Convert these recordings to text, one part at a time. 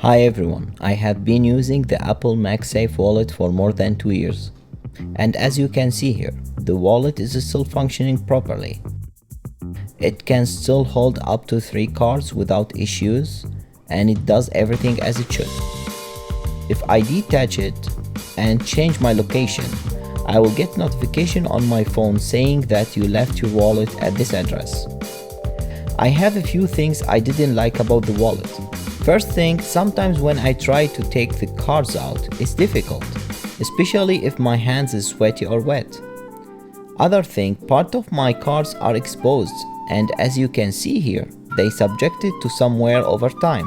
Hi everyone, I have been using the Apple MagSafe wallet for more than 2 years. And as you can see here, the wallet is still functioning properly. It can still hold up to 3 cards without issues, and it does everything as it should. If I detach it and change my location, I will get notification on my phone saying that you left your wallet at this address. I have a few things I didn't like about the wallet. First thing, sometimes when I try to take the cards out, it's difficult, especially if my hands is sweaty or wet. Other thing, part of my cards are exposed, and as you can see here, they subjected to some wear over time.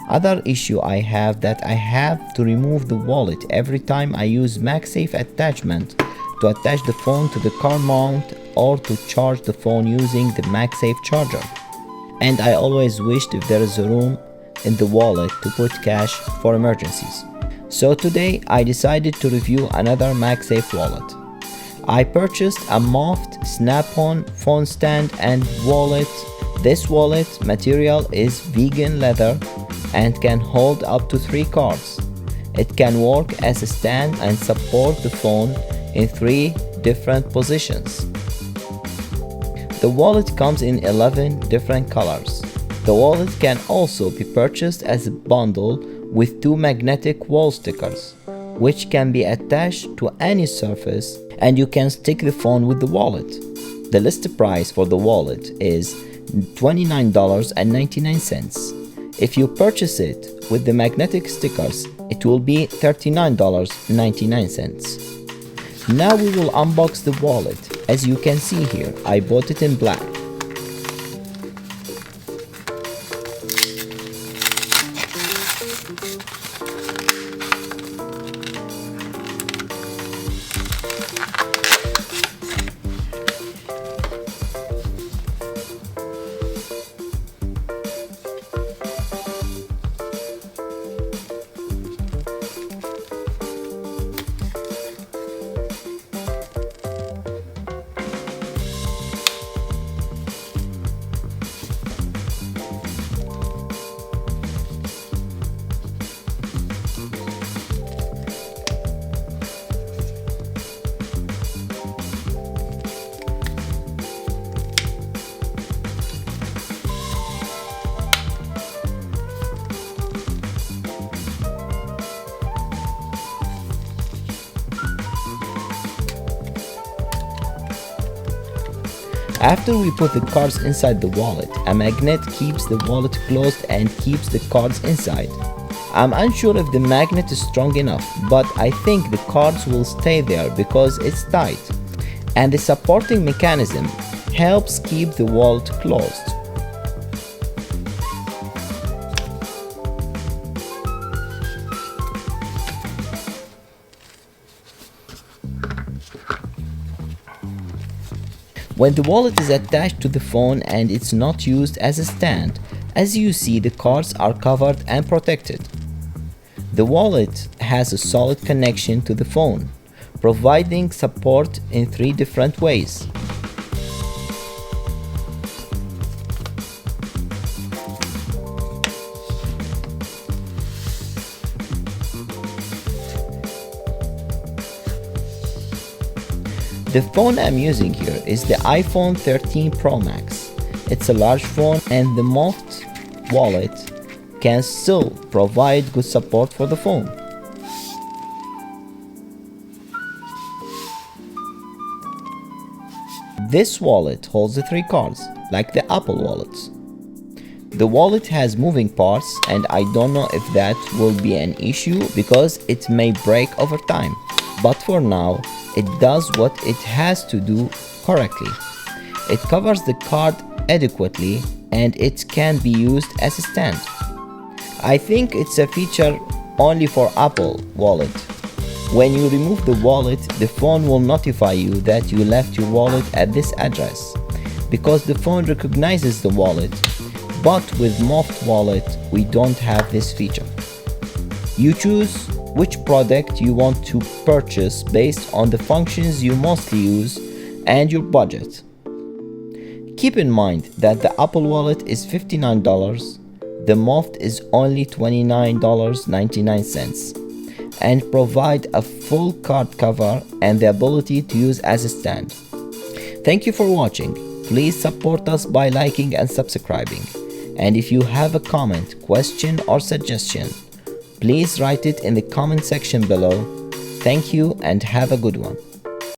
Other issue I have that I have to remove the wallet every time I use MagSafe attachment to attach the phone to the car mount or to charge the phone using the MagSafe charger. And I always wished if there is a room in the wallet to put cash for emergencies. So today I decided to review another MagSafe wallet. I purchased a MOFT snap-on phone stand and wallet. This wallet material is vegan leather and can hold up to 3 cards. It can work as a stand and support the phone in 3 different positions. The wallet comes in 11 different colors. The wallet can also be purchased as a bundle with 2 magnetic wall stickers, which can be attached to any surface, and you can stick the phone with the wallet. The list price for the wallet is $29.99. If you purchase it with the magnetic stickers, it will be $39.99. Now we will unbox the wallet. As you can see here, I bought it in black. After we put the cards inside the wallet, a magnet keeps the wallet closed and keeps the cards inside. I'm unsure if the magnet is strong enough, but I think the cards will stay there because it's tight, and the supporting mechanism helps keep the wallet closed. When the wallet is attached to the phone and it's not used as a stand, as you see, the cards are covered and protected. The wallet has a solid connection to the phone, providing support in 3 different ways. The phone I'm using here is the iPhone 13 Pro Max. It's a large phone, and the MOFT wallet can still provide good support for the phone. This wallet holds the 3 cards, like the Apple wallets. The wallet has moving parts, and I don't know if that will be an issue because it may break over time. But for now, it does what it has to do correctly. It covers the card adequately, and it can be used as a stand. I think it's a feature only for Apple Wallet. When you remove the wallet, the phone will notify you that you left your wallet at this address, because the phone recognizes the wallet. But with MOFT wallet, we don't have this feature. You choose which product you want to purchase based on the functions you mostly use and your budget. Keep in mind that the Apple Wallet is $59, The MOFT is only $29.99 and provide a full card cover and the ability to use as a stand. Thank you for watching. Please support us by liking and subscribing. And if you have a comment, question or suggestion, please write it in the comment section below. Thank you and have a good one.